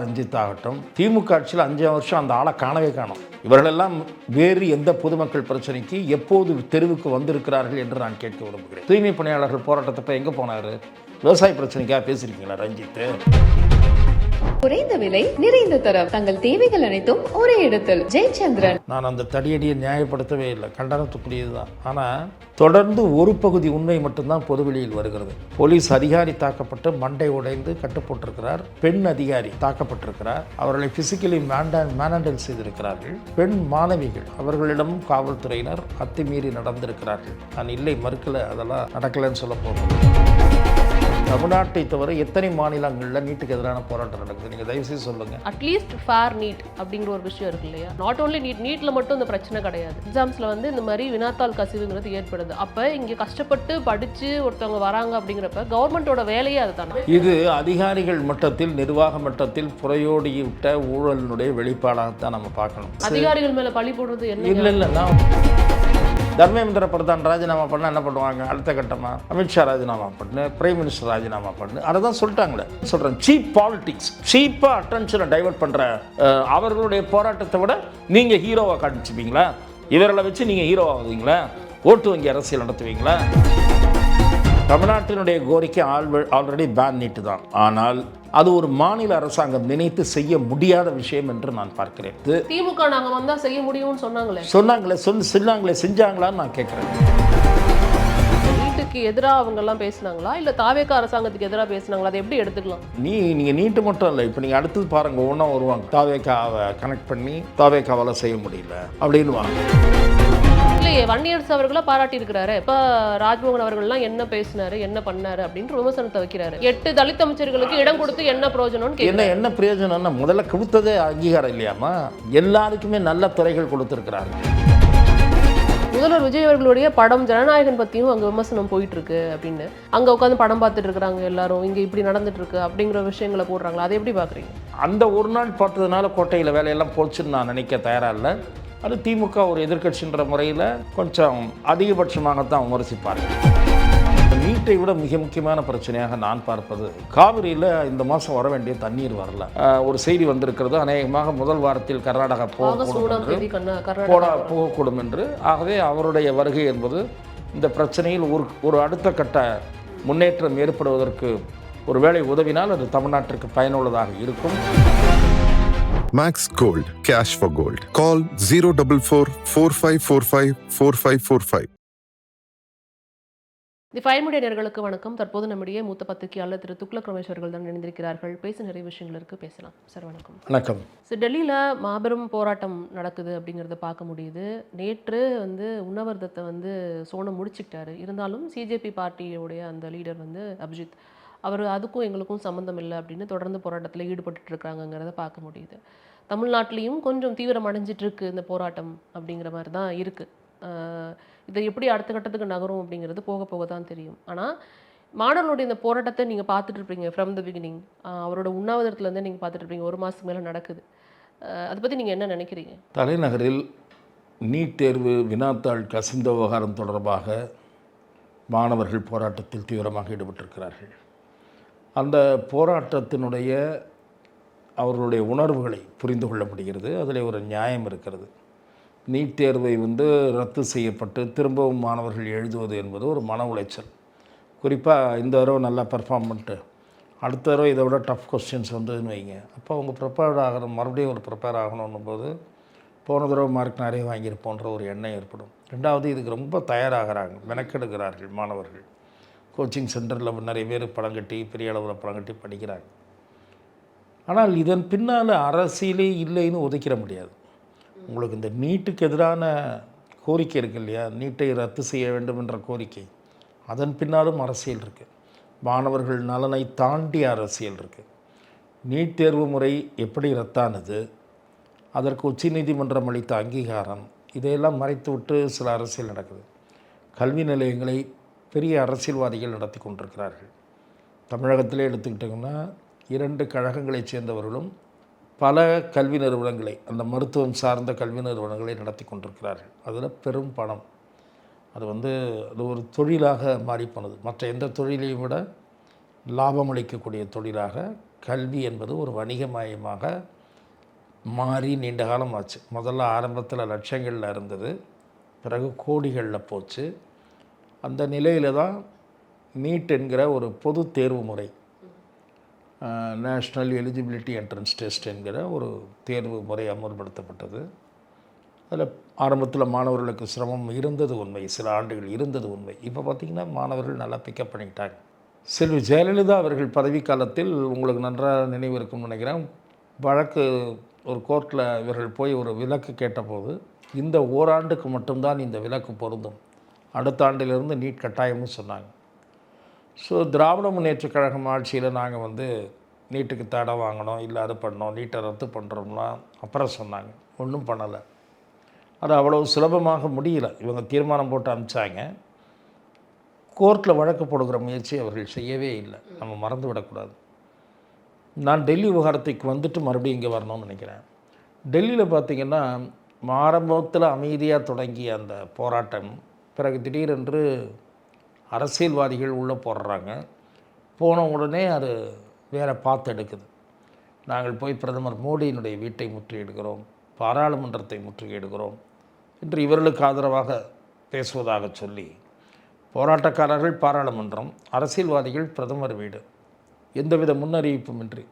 ரஞ்சித் ஆகட்டும், திமுக ஆட்சியில் 5 வருஷம் அந்த ஆளை காணவே காணோம். இவர்களெல்லாம் வேறு எந்த பொதுமக்கள் பிரச்சனைக்கு எப்போது தெருவுக்கு வந்திருக்கிறார்கள் என்று நான் கேட்க விரும்புகிறேன். தூய்மை பணியாளர்கள் போராட்டத்தப்ப எங்கே போனார்? விவசாய பிரச்சனைக்காக பேசியிருக்கீங்களா ரஞ்சித்? குறைந்த விலை நிறைந்த தரம், தங்கள் தேவைகள் அனைத்தும் ஒரே இடத்தில். ஜெயச்சந்திரன். நான் அந்த தடியடியை நியாயப்படுத்தவே இல்லை, கண்டனத்துக்குரியதுதான். ஆனால் தொடர்ந்து ஒரு பகுதி உண்மை மட்டும்தான் பொதுவெளியில் வருகிறது. போலீஸ் அதிகாரி தாக்கப்பட்டு மண்டை உடைந்து கட்டுப்பட்டிருக்கிறார். பெண் அதிகாரி தாக்கப்பட்டிருக்கிறார். அவர்களை பிசிக்கலி மேனண்டல் செய்திருக்கிறார்கள். பெண் மாணவிகள், அவர்களிடம் காவல்துறையினர் அத்துமீறி நடந்திருக்கிறார்கள். நான் இல்லை மறுக்கலை, அதெல்லாம் நடக்கலைன்னு சொல்ல போகிறேன். தமிழ்நாட்டை தவிர எத்தனை மாநிலங்களில் நீட்டுக்கு எதிரான போராட்டம் நடக்குது? நீங்கள் தயவுசெய்து சொல்லுங்கள். அட்லீஸ்ட் ஃபேர் நீட் அப்படிங்கிற ஒரு விஷயம் இருக்கு இல்லையா? நாட் ஓன்லி நீட்டில் மட்டும் இந்த பிரச்சனை கிடையாது. எக்ஸாம்ஸில் வந்து இந்த மாதிரி வினாத்தாள் கசிவுங்கிறது ஏற்படுது. அப்போ இங்கே கஷ்டப்பட்டு படித்து ஒருத்தவங்க வராங்க அப்படிங்கிறப்ப கவர்மெண்ட்டோட வேலையே அதுதானே. இது அதிகாரிகள் மட்டத்தில், நிர்வாக மட்டத்தில் புறையோடிவிட்ட ஊழலினுடைய வெளிப்பாடாகத்தான் நம்ம பார்க்கணும். அதிகாரிகள் மேலே பழி போடுறது என்ன? இல்லை நான் தர்மேந்திர பிரதான் ராஜினாமா பண்ண என்ன பண்ணுவாங்க? அடுத்த கட்டமாக அமித்ஷா ராஜினாமா பண்ணு, பிரைம் மினிஸ்டர் ராஜினாமா பண்ணு, அதை தான் சொல்லிட்டாங்களே. சொல்கிறேன், சீப் பாலிடிக்ஸ், சீப்பாக அட்டென்ஷனை டைவர்ட் பண்ணுற அவர்களுடைய போராட்டத்தை விட நீங்கள் ஹீரோவாக காட்டிச்சுப்பீங்களா? இவர்களை வச்சு நீங்கள் ஹீரோவாகுவீங்களா? ஓட்டு வங்கி அரசியல் நடத்துவீங்களா? தமிழ்நாட்டினுடைய கோரிக்கை ஆல்ரெடி பேன் நீட்டு தான். ஆனால் அது ஒரு மாநில அரசாங்கம் நினைத்து செய்ய முடியாத விஷயம் என்று நான் பார்க்கிறேன். திமுக நாங்கள் வந்தால் செய்ய முடியும்னு சொன்னாங்களே செஞ்சாங்களான்னு நான் கேட்குறேன். நீட்டுக்கு எதிராக அவங்க எல்லாம் பேசினாங்களா இல்லை தாவேகா அரசாங்கத்துக்கு எதிராக பேசினாங்களா? அதை எப்படி எடுத்துக்கலாம்? நீங்கள் நீட்டு மட்டும் இல்லை, இப்போ நீங்கள் அடுத்தது பாருங்கள், ஒன்றா வருவாங்க. தாவேகாவை கனெக்ட் பண்ணி தாவேகாவால் செய்ய முடியல அப்படின்னு வாங்க. இல்லையே, வன்னியரசு அவர்களை பாராட்டி இருக்கிறாரு. இப்போ ராஜ்மோகன் அவர்கள்லாம் என்ன பேசினாரு, என்ன பண்ணாரு அப்படின்ற விமர்சனத்தை வைக்கிறாரு. 8 தலித் அமைச்சர்களுக்கு இடம் கொடுத்து என்ன பிரயோஜனம்? என்ன பிரயோஜனம்னா முதல்ல கொடுத்ததே அங்கீகாரம் இல்லையாமா? எல்லாருக்குமே நல்ல துறைகள் கொடுத்துருக்கிறாங்க. முதல்வர் விஜய் அவர்களுடைய படம் ஜனநாயகன் பற்றியும் அங்கே விமர்சனம் போயிட்டு இருக்கு அப்படின்னு அங்கே உட்காந்து படம் பார்த்துட்டு இருக்கிறாங்க எல்லாரும். இங்கே இப்படி நடந்துட்டு இருக்கு அப்படிங்கிற விஷயங்களை போடுறாங்களா? அதை எப்படி பார்க்குறீங்க? அந்த ஒரு நாள் பார்த்ததுனால கோட்டையில் வேலையெல்லாம் போச்சுன்னு நான் நினைக்க தயாராக இல்லை. அது திமுக ஒரு எதிர்க்கட்சின்ற முறையில் கொஞ்சம் அதிகபட்சமாகத்தான் விமர்சிப்பார்கள். நீட்டை விட மிக முக்கியமான பிரச்சனையாக நான் பார்ப்பது, காவிரியில் இந்த மாதம் வர வேண்டிய தண்ணீர் வரல. ஒரு செய்தி வந்திருக்கிறது, அநேகமாக முதல் வாரத்தில் கர்நாடகா போகக்கூடும் என்று. ஆகவே அவருடைய வருகை என்பது இந்த பிரச்சனையில் ஒரு அடுத்த கட்ட முன்னேற்றம் ஏற்படுவதற்கு ஒரு வேளை உதவினால் அது தமிழ்நாட்டிற்கு பயனுள்ளதாக இருக்கும். Max Gold, cash for gold. Call 044-4545-4545. The five media நேயர்களுக்கு வணக்கம். தற்போது நம்முடைய மூத்த பத்திரிகையாளர் திரு துக்ளக் ரமேஷ் அவர்கள் தான் இணைந்திருக்கிறார்கள். பேச நிறைய விஷயங்கள் இருக்குது, பேசலாம் சார். வணக்கம். வணக்கம். சார், டெல்லியில் மாபெரும் போராட்டம் நடக்குது அப்படிங்கிறத பார்க்க முடியுது. நேற்று வந்து உண்ணாவிரதத்தை வந்து சோனம் முடிச்சுக்கிட்டாரு. இருந்தாலும் சிஜேபி பார்ட்டியோடைய அந்த லீடர் வந்து அபிஜித் அவர் அதுக்கும் எங்களுக்கும் சம்மந்தம் இல்லை அப்படின்னு தொடர்ந்து போராட்டத்தில் ஈடுபட்டு இருக்காங்கிறத பார்க்க முடியுது. தமிழ்நாட்டிலையும் கொஞ்சம் தீவிரம் அடைஞ்சிட்டு இருக்கு இந்த போராட்டம் அப்படிங்கிற மாதிரி தான் இருக்குது. இதை எப்படி அடுத்த கட்டத்துக்கு நகரும் அப்படிங்கிறது போக போக தான் தெரியும். ஆனால் மாணவர்களுடைய இந்த போராட்டத்தை நீங்கள் பார்த்துட்டு இருப்பீங்க ஃப்ரம் த பிகினிங். அவரோட உண்ணாவிரத்துலேருந்து நீங்கள் பார்த்துட்டு இருப்பீங்க, 1 மாதத்துக்கு மேலே நடக்குது. அதை பற்றி நீங்கள் என்ன நினைக்கிறீங்க? தலைநகரில் நீட் தேர்வு வினாத்தாள் கசிந்த விவகாரம் தொடர்பாக மாணவர்கள் போராட்டத்தில் தீவிரமாக ஈடுபட்டிருக்கிறார்கள். அந்த போராட்டத்தினுடைய அவர்களுடைய உணர்வுகளை புரிந்து கொள்ள முடிகிறது. அதில் ஒரு நியாயம் இருக்கிறது. நீட் தேர்வை வந்து ரத்து செய்யப்பட்டு திரும்பவும் மாணவர்கள் எழுதுவது என்பது ஒரு மன உளைச்சல். குறிப்பாக இந்த தடவை நல்லா பெர்ஃபார்ம் பண்ணிட்டு அடுத்த தடவை இதை விட டஃப் கொஸ்டின்ஸ் வந்ததுன்னு வைங்க, அப்போ அவங்க ப்ரிப்பேர்ட் ஆகணும், மறுபடியும் ஒரு ப்ரிப்பேர் ஆகணும் போது போன தடவை மார்க் நிறைய வாங்கியிருப்போன்ற ஒரு எண்ணம் ஏற்படும். ரெண்டாவது, இதுக்கு ரொம்ப தயாராகிறாங்க, மெனக்கெடுக்கிறார்கள் மாணவர்கள். கோச்சிங் சென்டரில் நிறைய பேர் பணம் கட்டி பெரிய அளவில் பணம் கட்டி படிக்கிறாங்க. ஆனால் இதன் பின்னால் அரசியலே இல்லைன்னு ஒதுக்கிட முடியாது. உங்களுக்கு இந்த நீட்டுக்கு எதிரான கோரிக்கை இருக்குது இல்லையா, நீட்டை ரத்து செய்ய வேண்டும் என்ற கோரிக்கை, அதன் பின்னாலும் அரசியல் இருக்குது. மாணவர்கள் நலனை தாண்டிய அரசியல் இருக்குது. நீட் தேர்வு முறை எப்படி ரத்தானது, அதற்கு உச்சநீதிமன்றம் அளித்த அங்கீகாரம், இதையெல்லாம் மறைத்து விட்டு சில அரசியல் நடக்குது. கல்வி நிலையங்களை பெரிய அரசியல்வாதிகள் நடத்தி கொண்டிருக்கிறார்கள். தமிழகத்திலே எடுத்துக்கிட்டிங்கன்னா 2 கழகங்களைச் சேர்ந்தவர்களும் பல கல்வி நிறுவனங்களை, அந்த மருத்துவம் சார்ந்த கல்வி நிறுவனங்களை நடத்தி கொண்டிருக்கிறார்கள். அதில் பெரும் பணம், அது ஒரு தொழிலாக மாறிப்போனது. மற்ற எந்த தொழிலையும் விட லாபம் அளிக்கக்கூடிய தொழிலாக கல்வி என்பது ஒரு வணிகமயமாக மாறி நீண்ட காலம் ஆச்சு. முதல்ல ஆரம்பத்தில் லட்சங்களில் இருந்தது, பிறகு கோடிகளில் போச்சு. அந்த நிலையில் தான் நீட் என்கிற ஒரு பொது தேர்வு முறை, நேஷ்னல் எலிஜிபிலிட்டி என்ட்ரன்ஸ் டெஸ்ட் என்கிற ஒரு தேர்வு முறை அமுல்படுத்தப்பட்டது. அதில் ஆரம்பத்தில் மாணவர்களுக்கு சிரமம் இருந்தது உண்மை, சில ஆண்டுகள் இருந்தது உண்மை. இப்போ பார்த்திங்கன்னா மாணவர்கள் நல்லா பிக்கப் பண்ணிக்கிட்டாங்க. செல்வி ஜெயலலிதா அவர்கள் பதவி காலத்தில் உங்களுக்கு நன்றாக நினைவு இருக்கும்னு நினைக்கிறேன், வழக்கு ஒரு கோர்ட்டில் இவர்கள் போய் ஒரு விலக்கு கேட்டபோது இந்த ஓராண்டுக்கு மட்டும்தான் இந்த விலக்கு பொருந்தும், அடுத்த ஆண்டிலிருந்து நீட் கட்டாயம்னு சொன்னாங்க. ஸோ திராவிட முன்னேற்றக் கழகம் ஆட்சியில் நாங்கள் வந்து நீட்டுக்கு தடை வாங்கினோம், இல்லை அது பண்ணோம், நீட்டை ரத்து பண்ணுறோம்னா அப்புறம் சொன்னாங்க. ஒன்றும் பண்ணலை. அது அவ்வளோ சுலபமாக முடியல. இவங்க தீர்மானம் போட்டு அனுப்பிச்சாங்க, கோர்ட்டில் வழக்கு போடுகிற முயற்சி அவர்கள் செய்யவே இல்லை. நம்ம மறந்து விடக்கூடாது. நான் டெல்லி விவகாரத்துக்கு வந்துட்டு மறுபடியும் இங்கே வரணும்னு நினைக்கிறேன். டெல்லியில் பார்த்திங்கன்னா ஆரம்பத்தில் அமைதியாக தொடங்கிய அந்த போராட்டம் பிறகு திடீரென்று அரசியல்வாதிகள் உள்ளே போடுறாங்க. போன உடனே அது வேறு பார்த்து எடுக்குது. நாங்கள் போய் பிரதமர் மோடியினுடைய வீட்டை முற்றுகையிடுகிறோம், பாராளுமன்றத்தை முற்றுகையிடுகிறோம் என்று இவர்களுக்கு ஆதரவாக பேசுவதாக சொல்லி, போராட்டக்காரர்கள் பாராளுமன்றம், அரசியல்வாதிகள் பிரதமர் வீடு, எந்தவித முன்னறிவிப்புமின்றி.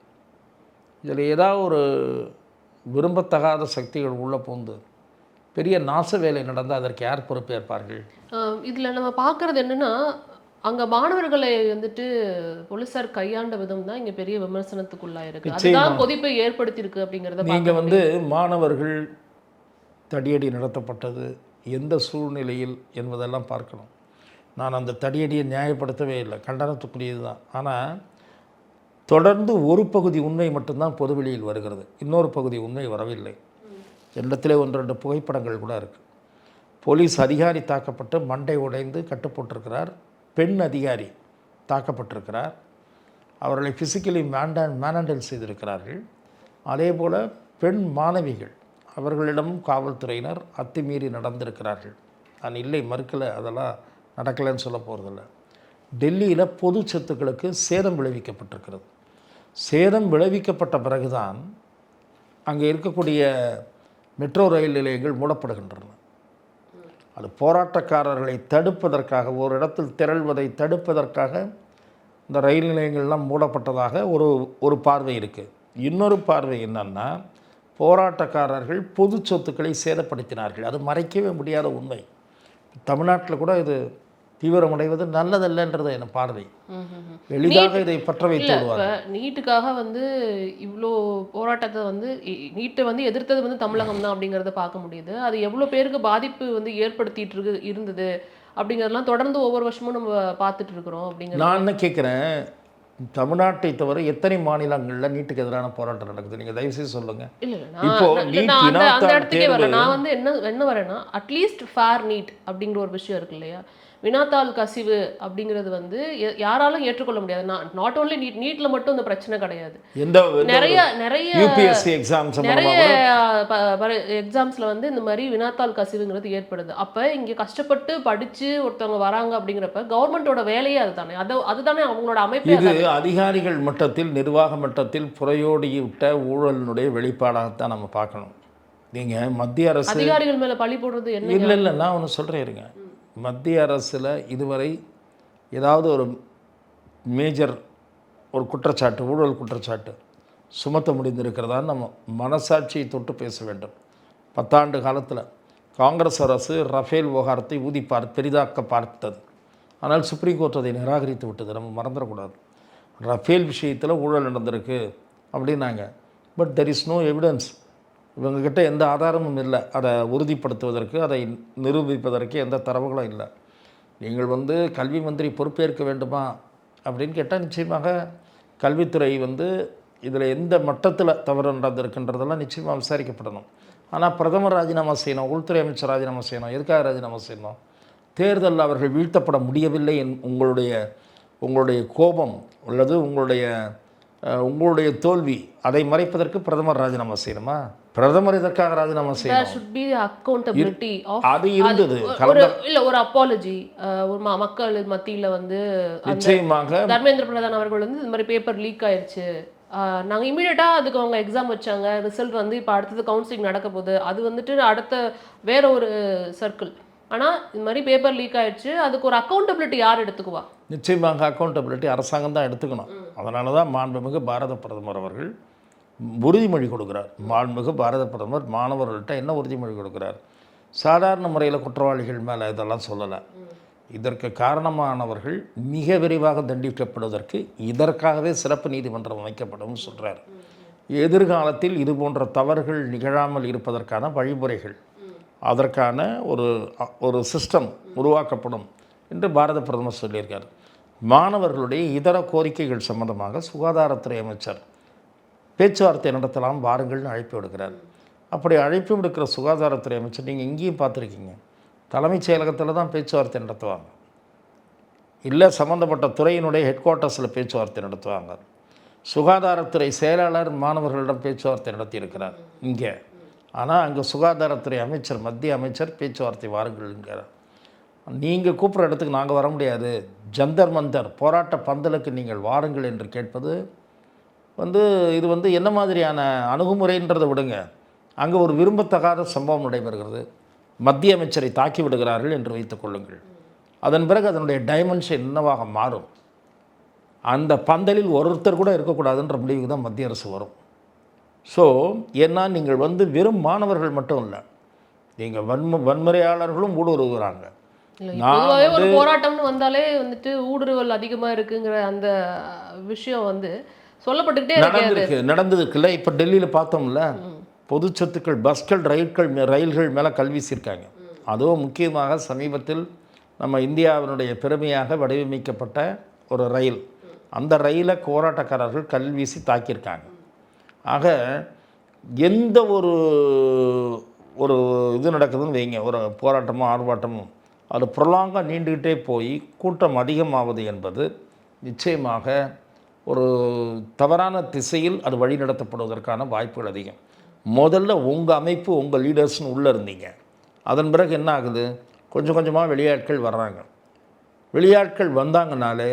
இதில் ஏதாவது ஒரு விரும்பத்தகாத சக்திகள் உள்ளே பூந்து பெரிய நாச வேலை நடந்தால் அதற்கு யார் பொறுப்பேற்பார்கள்? இதில் நம்ம பார்க்குறது என்னென்னா, அங்கே மாணவர்களை வந்துட்டு போலீஸார் கையாண்ட விதம் தான் இங்கே பெரிய விமர்சனத்துக்குள்ளாயிருக்கு. அதுதான் கொதிப்பை ஏற்படுத்தியிருக்கு அப்படிங்கிறத நீங்கள் வந்து மாணவர்கள் தடியடி நடத்தப்பட்டது எந்த சூழ்நிலையில் என்பதெல்லாம் பார்க்கணும். நான் அந்த தடியடியை நியாயப்படுத்தவே இல்லை, கண்டனத்துக்குரியது தான். ஆனால் தொடர்ந்து ஒரு பகுதி உண்மை மட்டும்தான் பொதுவெளியில் வருகிறது, இன்னொரு பகுதி உண்மை வரவில்லை. இடத்துல 1-2 புகைப்படங்கள் கூட இருக்குது. போலீஸ் அதிகாரி தாக்கப்பட்டு மண்டை உடைந்து கட்டுப்போட்டிருக்கிறார், பெண் அதிகாரி தாக்கப்பட்டிருக்கிறார், அவர்களை ஃபிசிக்கலி மேனண்டல் செய்திருக்கிறார்கள். அதே போல் பெண் மாணவிகள், அவர்களிடமும் காவல்துறையினர் அத்துமீறி நடந்திருக்கிறார்கள். நான் இல்லை மறுக்கலை, அதெல்லாம் நடக்கலைன்னு சொல்ல போகிறதில்ல. டெல்லியில் பொது சொத்துக்களுக்கு சேதம் விளைவிக்கப்பட்டிருக்கிறது. சேதம் விளைவிக்கப்பட்ட பிறகுதான் அங்கே இருக்கக்கூடிய மெட்ரோ ரயில் நிலையங்கள் மூடப்படுகின்றன. அது போராட்டக்காரர்களை தடுப்பதற்காக, ஒரு இடத்தில் திரள்வதை தடுப்பதற்காக இந்த ரயில் நிலையங்கள்லாம் மூடப்பட்டதாக ஒரு பார்வை இருக்குது. இன்னொரு பார்வை என்னன்னா, போராட்டக்காரர்கள் பொது சொத்துக்களை சேதப்படுத்தினார்கள். அது மறைக்கவே முடியாத உண்மை. தமிழ்நாட்டில் கூட இது தீவிரமடைவது நல்லதல்லன்றது என் பார்வை. எளிதாக இதை பற்ற வைத்து விடுவார். நீட்டுக்காக வந்து இவ்வளோ போராட்டத்தை வந்து நீட்டை வந்து எதிர்த்தது வந்து தமிழகம் தான் அப்படிங்கிறத பார்க்க முடியுது. அது எவ்வளோ பேருக்கு பாதிப்பு வந்து ஏற்படுத்திட்டு இருந்தது அப்படிங்கிறதெல்லாம் தொடர்ந்து ஒவ்வொரு வருஷமும் நம்ம பார்த்துட்டு இருக்கிறோம். அப்படிங்கிற நான் என்ன கேட்குறேன், தமிழ்நாட்டை தவிர எத்தனை மாநிலங்களில் நீட்டுக்கு எதிரான போராட்டம் நடக்குது? நீங்கள் தயவுசெய்து சொல்லுங்கள். இல்லை, இப்போ அந்த இடத்துக்கே வரேன். நான் வந்து என்ன வரேன்னா, அட்லீஸ்ட் ஃபேர் நீட் அப்படிங்கிற ஒரு விஷயம் இருக்கு இல்லையா? வினாத்தாள் கசிவு அப்படிங்கிறது வந்து யாராலும் ஏற்றுக்கொள்ள முடியாது. நாட் ஓன்லி நீட்டில் மட்டும் இந்த பிரச்சனை கிடையாது. நிறைய யூபிஎஸ்சி எக்ஸாம்ஸ், நிறைய எக்ஸாம்ஸில் வந்து இந்த மாதிரி வினாத்தாள் கசிவுங்கிறது ஏற்படுது. அப்போ இங்கே கஷ்டப்பட்டு படித்து ஒருத்தவங்க வராங்க அப்படிங்கிறப்ப கவர்மெண்ட்டோட வேலையே அதுதானே, அதுதானே அவங்களோட அமைப்பு. இது அதிகாரிகள் மட்டத்தில், நிர்வாக மட்டத்தில் புறையோடிவிட்ட ஊழலினுடைய வெளிப்பாடாகத்தான் நம்ம பார்க்கணும். நீங்கள் மத்திய அரசு அதிகாரிகள் மேலே பழி போடுறது என்ன? இல்லை, நான் ஒன்று சொல்கிறேன் இருங்க. மத்திய அரசில் இதுவரை ஏதாவது ஒரு மேஜர் ஒரு குற்றச்சாட்டு, ஊழல் குற்றச்சாட்டு சுமத்த முடிந்திருக்கிறதான்னு நம்ம மனசாட்சியை தொட்டு பேச வேண்டும். 10 ஆண்டு காலத்தில் காங்கிரஸ் அரசு ரஃபேல் விவகாரத்தை பெரிதாக்க பார்த்தது. ஆனால் சுப்ரீம் கோர்ட் அதை நிராகரித்து விட்டது. நம்ம மறந்துடக்கூடாது. ரஃபேல் விஷயத்தில் ஊழல் நடந்திருக்கு அப்படின்னாங்க. But there is no evidence. இவங்ககிட்ட எந்த ஆதாரமும் இல்லை அதை உறுதிப்படுத்துவதற்கு, அதை நிரூபிப்பதற்கு எந்த தரவுகளும் இல்லை. நீங்கள் வந்து கல்வி மந்திரி பொறுப்பேற்க வேண்டுமா அப்படின்னு கேட்டால் நிச்சயமாக கல்வித்துறை வந்து இதில் எந்த மட்டத்தில் தவறு நடந்திருக்குன்றதெல்லாம் நிச்சயமாக விசாரிக்கப்படணும். ஆனால் பிரதமர் ராஜினாமா செய்யணும், உள்துறை அமைச்சர் ராஜினாமா செய்யணும். எதுக்காக ராஜினாமா செய்யணும்? தேர்தலில் அவர்கள் வீழ்த்தப்பட முடியவில்லை உங்களுடைய கோபம் அல்லது உங்களுடைய தோல்வி, அதை மறைப்பதற்கு பிரதமர் ராஜினாமா செய்யணுமா? பிரதமர் இதற்காக ராஜினாமா செய்யணும். அது இருந்தது. ஒரு அப்பாலஜி ஒரு மக்கள் மத்தியில் வந்து நிச்சயமாக தர்மேந்திர பிரதான் அவர்கள் வந்து இந்த மாதிரி பேப்பர் லீக் ஆயிடுச்சு, நாங்கள் இமீடியட்டாக அதுக்கு அவங்க எக்ஸாம் வச்சாங்க, ரிசல்ட் வந்து இப்போ அடுத்தது கவுன்சிலிங் நடக்க போகுது, அது வந்துட்டு அடுத்த வேற ஒரு சர்க்கிள். ஆனால் இது மாதிரி பேப்பர் லீக் ஆயிடுச்சு, அதுக்கு ஒரு அக்கௌண்டபிலிட்டி யார் எடுத்துக்குவா? நிச்சயமாக அக்கௌண்டபிலிட்டி அரசாங்கம் தான் எடுத்துக்கணும். அதனால தான் மாண்புமிகு பாரத பிரதமர் அவர்கள் உறுதிமொழி கொடுக்குறார். மாண்புமிகு பாரத பிரதமர் மாணவர்கள்ட்ட என்ன உறுதிமொழி கொடுக்குறார்? சாதாரண முறையில் குற்றவாளிகள் மேலே இதெல்லாம் சொல்லலை. இதற்கு காரணமானவர்கள் மிக விரைவாக தண்டிக்கப்படுவதற்கு இதற்காகவே சிறப்பு நீதிமன்றம் அமைக்கப்படும் சொல்கிறார். எதிர்காலத்தில் இது போன்ற தவறுகள் நிகழாமல் இருப்பதற்கான வழிமுறைகள், அதற்கான ஒரு சிஸ்டம் உருவாக்கப்படும் என்று பாரத பிரதமர் சொல்லியிருக்கார். மாணவர்களுடைய இதர கோரிக்கைகள் சம்பந்தமாக சுகாதாரத்துறை அமைச்சர் பேச்சுவார்த்தை நடத்தலாம் வாருங்கள்னு அழைப்பு விடுக்கிறார். அப்படி அழைப்பு விடுக்கிற சுகாதாரத்துறை அமைச்சர் நீங்கள் இங்கேயும் பார்த்துருக்கீங்க, தலைமைச் செயலகத்தில் தான் பேச்சுவார்த்தை நடத்துவாங்க, இல்லை சம்மந்தப்பட்ட துறையினுடைய ஹெட் குவார்ட்டர்ஸில் பேச்சுவார்த்தை நடத்துவாங்க. சுகாதாரத்துறை செயலாளர் மாணவர்களிடம் பேச்சுவார்த்தை நடத்தியிருக்கிறார் இங்கே. ஆனால் அங்கே சுகாதாரத்துறை அமைச்சர், மத்திய அமைச்சர் பேச்சுவார்த்தை வாருங்கள்ங்கிறார். நீங்கள் கூப்பிட்ற இடத்துக்கு நாங்கள் வர முடியாது, ஜந்தர் மந்தர் போராட்ட பந்தலுக்கு நீங்கள் வாருங்கள் என்று கேட்பது இது என்ன மாதிரியான அணுகுமுறைன்றதை விடுங்க. அங்கே ஒரு விரும்பத்தகாத சம்பவம் நடைபெறுகிறது, மத்திய அமைச்சரை தாக்கி விடுகிறார்கள் என்று வைத்துக் கொள்ளுங்கள். அதன் பிறகு அதனுடைய டைமென்ஷன் என்னவாக மாறும்? அந்த பந்தலில் ஒருத்தர் கூட இருக்கக்கூடாதுன்ற முடிவுக்கு தான் மத்திய அரசு வரும். ஸோ ஏன்னா நீங்கள் வெறும் மாணவர்கள் மட்டும் இல்லை, நீங்கள் வன்முறையாளர்களும் ஊடுருவுகிறாங்க. பொதுவாகவே ஒரு போராட்டம்னு வந்தாலே வந்துட்டு ஊடுருவல் அதிகமாக இருக்குங்கிற அந்த விஷயம் சொல்லப்பட்டுக்கிட்டே நடந்திருக்குல்ல. இப்போ டெல்லியில் பார்த்தோம்ல, பொது சொத்துக்கள், பஸ்கள், ரயில்கள் மேலே கல்வீசியிருக்காங்க. அதுவும் முக்கியமாக சமீபத்தில் நம்ம இந்தியாவினுடைய பெருமையாக வடிவமைக்கப்பட்ட ஒரு ரயில், அந்த ரயிலை போராட்டக்காரர்கள் கல்வீசி தாக்கியிருக்காங்க. ஆக எந்த ஒரு இது நடக்குதுன்னு வைங்க, ஒரு போராட்டமோ ஆர்ப்பாட்டமோ, அது ப்ரொலாங்காக நீண்டுக்கிட்டே போய் கூட்டம் அதிகமாவது என்பது நிச்சயமாக ஒரு தவறான திசையில் அது வழி நடத்தப்படுவதற்கான வாய்ப்புகள் அதிகம். முதல்ல உங்கள் அமைப்பு, உங்கள் லீடர்ஸ்னு உள்ளே இருந்தீங்க. அதன் பிறகு என்ன ஆகுது? கொஞ்சம் கொஞ்சமாக வெளியாட்கள் வர்றாங்க. வெளியாட்கள் வந்தாங்கனாலே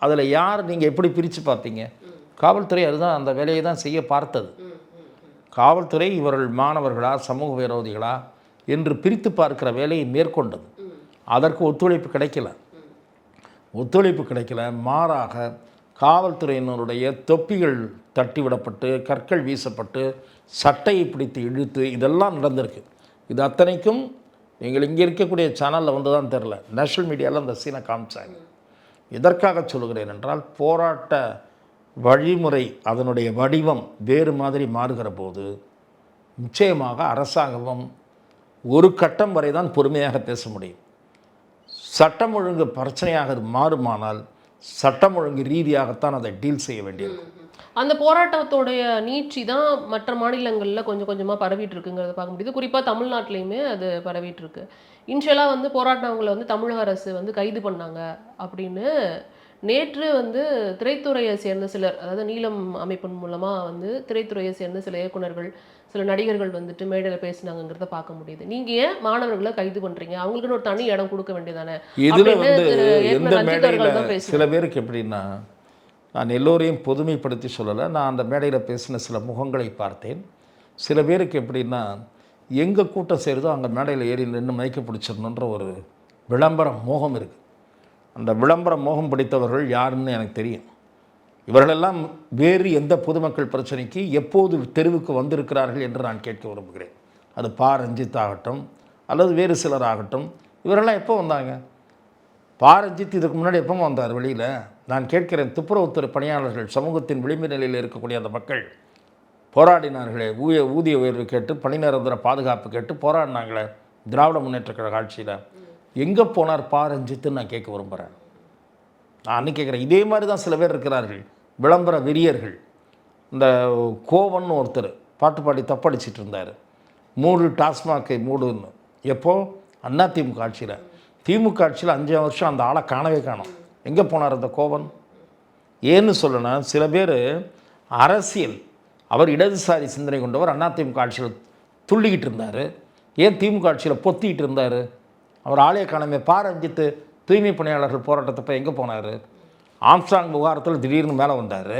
அதில் யார் நீங்கள் எப்படி பிரித்து பார்த்தீங்க? காவல்துறை அதுதான் அந்த வேலையை தான் செய்ய பார்த்தது. காவல்துறை இவர்கள் மாணவர்களா சமூக விரோதிகளா என்று பிரித்து பார்க்கிற வேலையை மேற்கொண்டது. அதற்கு ஒத்துழைப்பு கிடைக்கல. மாறாக காவல்துறையினருடைய தொப்பிகள் தட்டிவிடப்பட்டு, கற்கள் வீசப்பட்டு, சட்டையை பிடித்து இழுத்து இதெல்லாம் நடந்திருக்கு. இது அத்தனைக்கும் நீங்கள் இங்கே இருக்கக்கூடிய சேனலில் வந்து தான் தெரில, நேஷ்னல் மீடியாவில் அந்த சீனை காமிச்சாங்க. எதற்காக சொல்கிறேன் என்றால், போராட்ட வழிமுறை, அதனுடைய வடிவம் வேறு மாதிரி மாறுகிற போது நிச்சயமாக அரசாங்கம் ஒரு கட்டம் வரை தான் பொறுமையாக பேச முடியும். சட்டம் ஒழுங்கு பிரச்சனையாக மாறுமானால் சட்டம் ஒழுங்கு ரீதியாகத்தான் அதை டீல் செய்ய வேண்டியிருக்கும். அந்த போராட்டத்தோடைய நீட்சி தான் மற்ற மாநிலங்களில் கொஞ்சம் கொஞ்சமாக பரவிட்டு இருக்குங்கிறத பார்க்க முடியுது. குறிப்பாக தமிழ்நாட்டிலையுமே அது பரவிட்டு இருக்கு. இன்ஷியலாக போராட்டவங்களை தமிழக அரசு கைது பண்ணாங்க அப்படின்னு நேற்று திரைத்துறையை சேர்ந்த சிலர், அதாவது நீலம் அமைப்பின் மூலமாக திரைத்துறையை சேர்ந்த சில இயக்குனர்கள், சில நடிகர்கள் மேடையில் பேசினாங்கிறத பார்க்க முடியுது. நீங்க ஏன் மாணவர்களை கைது பண்றீங்க? அவங்களுக்கு ஒரு தனி இடம் கொடுக்க வேண்டியதானே? இதுல எந்த மேடையில் சில பேருக்கு எப்படின்னா, நான் எல்லோரையும் பொதுமைப்படுத்தி சொல்லலை, நான் அந்த மேடையில் பேசின சில முகங்களை பார்த்தேன். சில பேருக்கு எப்படின்னா, எங்கே கூட்டம் சேருதோ அங்கே மேடையில் ஏறி நின்று மயக்க பிடிச்சிடணுன்ற ஒரு விளம்பர மோகம் இருக்குது. அந்த விளம்பர மோகம் பிடித்தவர்கள் யாருன்னு எனக்கு தெரியும். இவர்களெல்லாம் வேறு எந்த பொதுமக்கள் பிரச்சனைக்கு எப்போது தெருவுக்கு வந்திருக்கிறார்கள் என்று நான் கேட்க விரும்புகிறேன். அது பா ரஞ்சித் ஆகட்டும் அல்லது வேறு சிலர் ஆகட்டும், இவரெல்லாம் எப்போ வந்தாங்க? பா ரஞ்சித் இதுக்கு முன்னாடி எப்போ வந்தார் வெளியில்? நான் கேட்கிறேன், துப்புரவுத்துறை பணியாளர்கள், சமூகத்தின் விளிம்பு நிலையில் இருக்கக்கூடிய அந்த மக்கள் போராடினார்களே, ஊதிய உயர்வு கேட்டு, பணி நிரந்தர பாதுகாப்பு கேட்டு போராடினாங்களே திராவிட முன்னேற்ற கழக ஆட்சியில், எங்கே போனார் பா ரஞ்சித்துன்னு நான் கேட்க விரும்புகிறேன். நான் அன்றைக்கி கேட்குறேன். இதே மாதிரி தான் சில பேர் இருக்கிறார்கள், விளம்பர வெறியர்கள். இந்த கோவன் ஒருத்தர் பாட்டு பாடி தப்படிச்சிட்டு இருந்தார், மூடு டாஸ்மாகை மூடுன்னு. எப்போது? அதிமுக ஆட்சியில். திமுக ஆட்சியில் 5 வருஷம் அந்த ஆளை காணவே காணோம். எங்கே போனார் அந்த கோவன்? ஏன்னு சொல்லணும்னா, சில பேர் அரசியல், அவர் இடதுசாரி சிந்தனை கொண்டவர், அதிமுக ஆட்சியில் துள்ளிக்கிட்டு இருந்தார். ஏன் திமுக ஆட்சியில் பொத்திக்கிட்டு இருந்தார்? அவர் ஆலய காணமே. பா ரஞ்சித்து தூய்மை பணியாளர்கள் போராட்டத்தப்போ எங்கே போனார்? ஆம்ஸ்ட்ராங் விவகாரத்தில் திடீர்னு மேலே வந்தார்.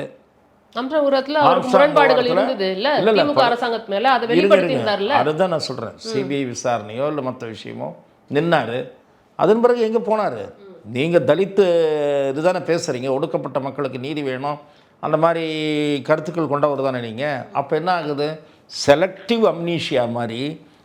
அம்சபுரத்துல அவருக்கு முரண்பாடுகள் இருந்தது இல்ல திமுக அரசாங்கத்து மேல, அதை வெளிப்படுத்தினார்ல. அதுதான் நான் சொல்றேன், சிபிஐ விசாரணையோ இல்லை மற்ற விஷயமோ நின்னாரு. அதன் பிறகு எங்கே போனார்? நீங்கள் தலித்து இதுதானே பேசுகிறீங்க, ஒடுக்கப்பட்ட மக்களுக்கு நீதி வேணும், அந்த மாதிரி கருத்துக்கள் கொண்டவர் தானே நீங்கள். அப்போ என்ன ஆகுது, செலக்டிவ் அம்னீஷியா மாதிரி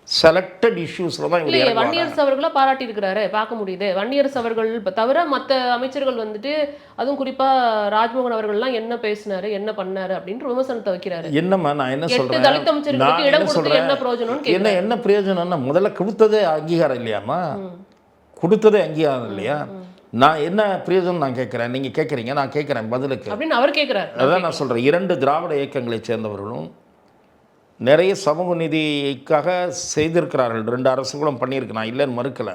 செலக்டட் இஷ்யூஸில் தான் இல்லையே. வன்னியரசு அவர்களா பாராட்டி இருக்கிறாரு, பார்க்க முடியுது. வன்னியரசு அவர்கள் தவிர மற்ற அமைச்சர்கள் வந்துட்டு, அதுவும் குறிப்பா ராஜ்மோகன் அவர்கள்லாம் என்ன பேசினாரு, என்ன பண்ணாரு அப்படின்ற விமர்சனத்தை வைக்கிறாரு. என்னம்மா நான் என்ன சொல்றேன், தலித் அமைச்சர்களுக்கு இடம் கொடுத்து என்ன பிரயோஜனம்? என்ன பிரயோஜனம்னா முதல்ல கொடுத்ததே அங்கீகாரம் இல்லையாம்மா, கொடுத்ததே அங்கீகாரம் இல்லையா? நான் என்ன பிரயோஜனம் நான் கேட்குறேன், நீங்கள் கேட்குறீங்க, நான் கேட்குறேன் பதிலுக்கு அப்படின்னு அவர் கேட்குறாரு. அதான் நான் சொல்கிறேன், 2 திராவிட இயக்கங்களை சேர்ந்தவர்களும் நிறைய சமூக நீதிக்காக செய்திருக்கிறார்கள். 2 அரசுகளும் பண்ணியிருக்கு, நான் இல்லைன்னு மறுக்கலை.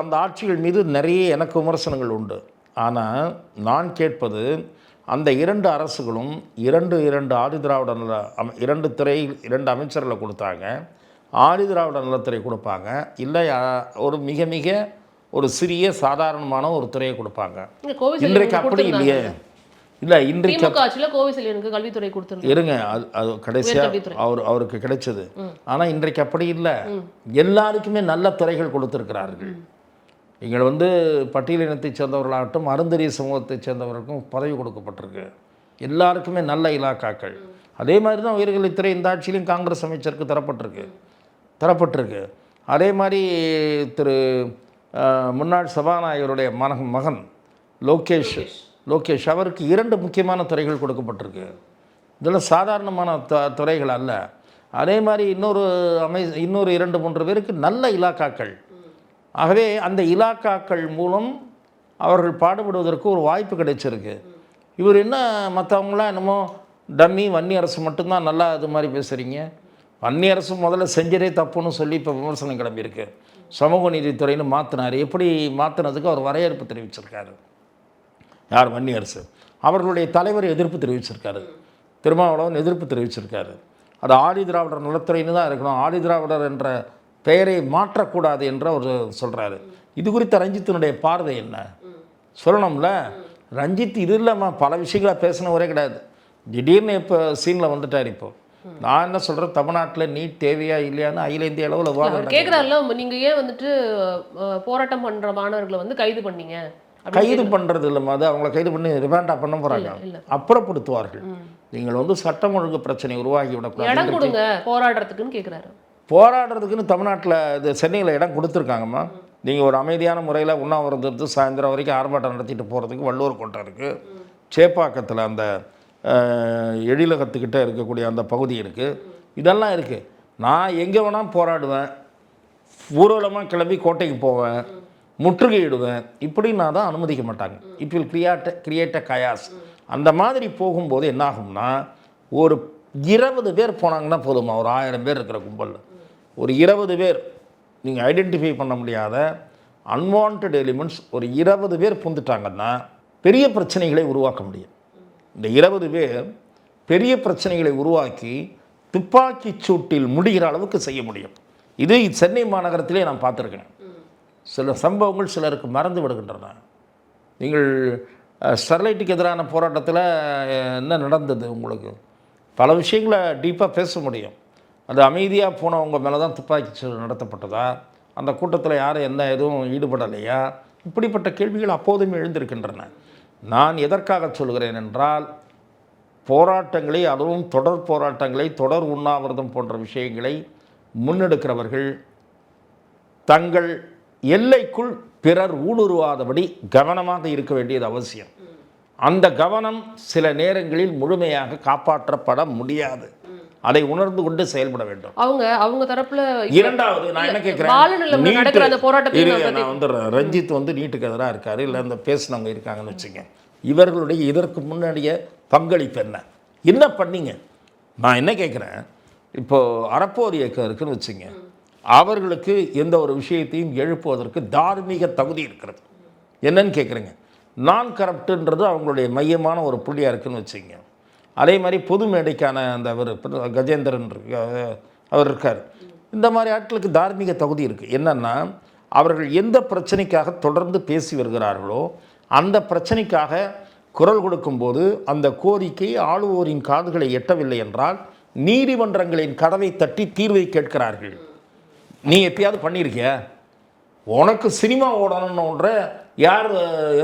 அந்த ஆட்சிகள் மீது நிறைய எனக்கு விமர்சனங்கள் உண்டு. ஆனால் நான் கேட்பது, அந்த 2 அரசுகளும் 2 ஆதி திராவிட நல 2 துறை 2 அமைச்சர்களை கொடுத்தாங்க. ஆதி திராவிட நலத்துறை கொடுப்பாங்க, இல்லை ஒரு மிக மிக ஒரு சிறிய சாதாரணமான ஒரு துறையை கொடுப்பாங்க. இன்றைக்கு அப்படி இல்லையே. இல்லை இன்றைக்கு கல்வித்துறை கொடுத்து இருங்க, அது கடைசியாக அவருக்கு கிடைச்சது. ஆனால் இன்றைக்கு அப்படி இல்லை, எல்லாருக்குமே நல்ல துறைகள் கொடுத்துருக்கிறார்கள். நீங்கள் பட்டியலினத்தை சேர்ந்தவர்களாகட்டும், அருந்ததிய சமூகத்தை சேர்ந்தவர்களுக்கும் பதவி கொடுக்கப்பட்டிருக்கு, எல்லாருக்குமே நல்ல இலாக்காக்கள். அதே மாதிரி தான் உயர்கல்வித்துறை இந்த ஆட்சியிலும் காங்கிரஸ் அமைச்சருக்கு தரப்பட்டிருக்கு. அதே மாதிரி முன்னாள் சபாநாயகருடைய மகன் லோகேஷ் அவருக்கு 2 முக்கியமான துறைகள் கொடுக்கப்பட்டிருக்கு. இதெல்லாம் சாதாரணமான துறைகள் அல்ல. அதே மாதிரி இன்னொரு 2-3 பேருக்கு நல்ல இலாக்காக்கள். ஆகவே அந்த இலாக்காக்கள் மூலம் அவர்கள் பாடுபடுவதற்கு ஒரு வாய்ப்பு கிடைச்சிருக்கு. இவர் என்ன மற்றவங்களாம் என்னமோ டம்மி, வன்னி அரசு மட்டும்தான் நல்லா இது மாதிரி பேசுகிறீங்க. வன்னி அரசு முதல்ல செஞ்சதே தப்புன்னு சொல்லி இப்போ விமர்சனம் கிளம்பியிருக்கு. சமூக நீதித்துறைன்னு மாற்றினார். எப்படி மாற்றினதுக்கு அவர் வரவேற்பு தெரிவிச்சிருக்காரு. யார்? வன்னி அரசு. அவர்களுடைய தலைவர் எதிர்ப்பு தெரிவிச்சிருக்காரு, திருமாவளவன் எதிர்ப்பு தெரிவிச்சிருக்காரு. அது ஆதி திராவிடர் நலத்துறைன்னு தான் இருக்கணும், ஆதி திராவிடர் என்ற பெயரை மாற்றக்கூடாது என்று அவர் சொல்கிறாரு. இது குறித்த ரஞ்சித்தினுடைய பார்வை என்ன சொல்லணும்ல? ரஞ்சித் இது இல்லாமல் பல விஷயங்களாக பேசினவரே கிடையாது. திடீர்னு இப்போ சீனில் வந்துட்டார். இப்போ நான் என்ன சொல்கிறேன், தமிழ்நாட்டில் நீட் தேவையா இல்லையான்னு அகில இந்திய அளவில் விவாதம் கேட்குறாருல. நீங்கள் ஏன் போராட்டம் பண்ணுற மாணவர்களை கைது பண்ணீங்க? கைது பண்ணுறது இல்லைம்மா, அது அவங்கள கைது பண்ணி ரிமாண்டாக பண்ண போகிறாங்க, அப்புறப்படுத்துவார்கள். நீங்கள் சட்டம் ஒழுங்கு பிரச்சனை உருவாகி விடக்கூடாது. இடம் கொடுங்க போராடுறதுக்குன்னு கேட்குறாரு. போராடுறதுக்குன்னு தமிழ்நாட்டில் இது சென்னையில் இடம் கொடுத்துருக்காங்கம்மா. நீங்கள் ஒரு அமைதியான முறையில் உண்ணாவிரதத்து சாயந்தரம் வரைக்கும் ஆர்ப்பாட்டம் நடத்திட்டு போகிறதுக்கு வள்ளுவர் கோட்டை இருக்குது, சேப்பாக்கத்தில் அந்த எழிலகத்துக்கிட்ட இருக்கக்கூடிய அந்த பகுதி இருக்குது, இதெல்லாம் இருக்குது. நான் எங்கே வேணால் போராடுவேன், ஊர்வலமாக கிளம்பி கோட்டைக்கு போவேன், முற்றுகையிடுவேன். இப்படின்னா தான் அனுமதிக்க மாட்டாங்க. It will create a chaos. அந்த மாதிரி போகும்போது என்னாகும்னா, ஒரு 20 பேர் போனாங்கன்னா போதுமா, ஒரு 1000 பேர் இருக்கிற கும்பலில் ஒரு 20 பேர் நீங்கள் ஐடென்டிஃபை பண்ண முடியாத அன்வான்ட் எலிமெண்ட்ஸ் ஒரு 20 பேர் புந்துட்டாங்கன்னா பெரிய பிரச்சனைகளை உருவாக்க முடியும். இந்த 20 பேர் பெரிய பிரச்சனைகளை உருவாக்கி துப்பாக்கி சூட்டில் முடிகிற அளவுக்கு செய்ய முடியும். இது சென்னை மாநகரத்திலே நான் பார்த்துருக்கேன். சில சம்பவங்கள் சிலருக்கு மறந்து விடுகின்றன. நீங்கள் ஸ்டெர்லைட்டுக்கு எதிரான போராட்டத்தில் என்ன நடந்தது, உங்களுக்கு பல விஷயங்களை டீப்பாக பேச முடியும். அது அமைதியாக போனவங்க மேலே தான் துப்பாக்கி சூடு நடத்தப்பட்டதா, அந்த கூட்டத்தில் யாரும் எந்த எதுவும் ஈடுபடலையா, இப்படிப்பட்ட கேள்விகள் அப்போதும் எழுந்திருக்கின்றன. நான் எதற்காக சொல்கிறேன் என்றால், போராட்டங்களை, அதுவும் தொடர் போராட்டங்களை, தொடர் உண்ணாவிரதம் போன்ற விஷயங்களை முன்னெடுக்கிறவர்கள் தங்கள் எல்லைக்குள் பிறர் ஊடுருவாதபடி கவனமாக இருக்க வேண்டியது அவசியம். அந்த கவனம் சில நேரங்களில் முழுமையாக காப்பாற்றப்பட முடியாது. அதை உணர்ந்து கொண்டு செயல்பட வேண்டும். அவங்க தரப்புல இரண்டாவது நான் என்ன கேட்கிறேன், நான் வந்துடுறேன். ரஞ்சித் நீட்டுக்கு எதிராக இருக்காரு, இல்லை இந்த பேசினவங்க இருக்காங்கன்னு வச்சுங்க. இவர்களுடைய இதற்கு முன்னாடிய பங்களிப்பு என்ன பண்ணீங்க? நான் என்ன கேட்குறேன், இப்போது அறப்போர் இயக்கம் இருக்குன்னு வச்சுங்க, அவர்களுக்கு எந்த ஒரு விஷயத்தையும் எழுப்புவதற்கு தார்மீக தகுதி இருக்கிறது. என்னன்னு கேட்குறேங்க, நான் கரப்டுன்றது அவங்களுடைய மையமான ஒரு புள்ளியாக இருக்குன்னு வச்சுங்க. அதே மாதிரி பொது மேடைக்கான அந்த கஜேந்திரன் அவர் இருக்கார். இந்த மாதிரி ஆட்களுக்கு தார்மீக தகுதி இருக்குது. என்னென்னா, அவர்கள் எந்த பிரச்சனைக்காக தொடர்ந்து பேசி வருகிறார்களோ அந்த பிரச்சனைக்காக குரல் கொடுக்கும்போது அந்த கோரிக்கை ஆளுவோரின் காதுகளை எட்டவில்லை என்றால் நீதிமன்றங்களின் கதவை தட்டி தீர்வை கேட்கிறார்கள். நீ எப்பயாவது பண்ணியிருக்கிய? உனக்கு சினிமா ஓடணுன்ற யார்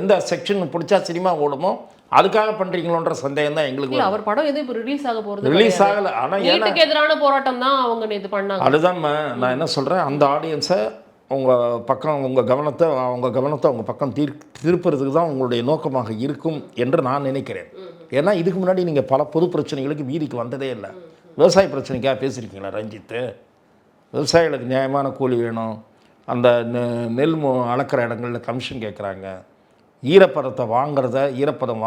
எந்த செக்ஷன் பிடிச்சா சினிமா ஓடுமோ அதுக்காக பண்ணுறீங்களோன்ற சந்தேகம் தான் எங்களுக்கு. அவர் படம் எதுவும் இப்போ ரிலீஸ் ஆக போகிறது ரிலீஸ் ஆகலை. ஆனால் நீட்டுக்கு எதிரான போராட்டம் தான் அவங்க இது பண்ணாங்க. அதுதான் நான் என்ன சொல்கிறேன், அந்த ஆடியன்ஸை உங்கள் பக்கம் உங்கள் கவனத்தை அவங்க பக்கம் திருப்புறதுக்கு தான் உங்களுடைய நோக்கமாக இருக்கும் என்று நான் நினைக்கிறேன். ஏன்னா இதுக்கு முன்னாடி நீங்கள் பல பொது பிரச்சனைகளுக்கு வீதிக்கு வந்ததே இல்லை. விவசாய பிரச்சனைக்காக பேசியிருக்கீங்களா ரஞ்சித்து? விவசாயிகளுக்கு நியாயமான கூலி வேணும், அந்த நெல் அளக்கிற இடங்களில் கமிஷன் கேட்குறாங்க, ஈரப்பதத்தை வாங்குறத ஈரப்பதம்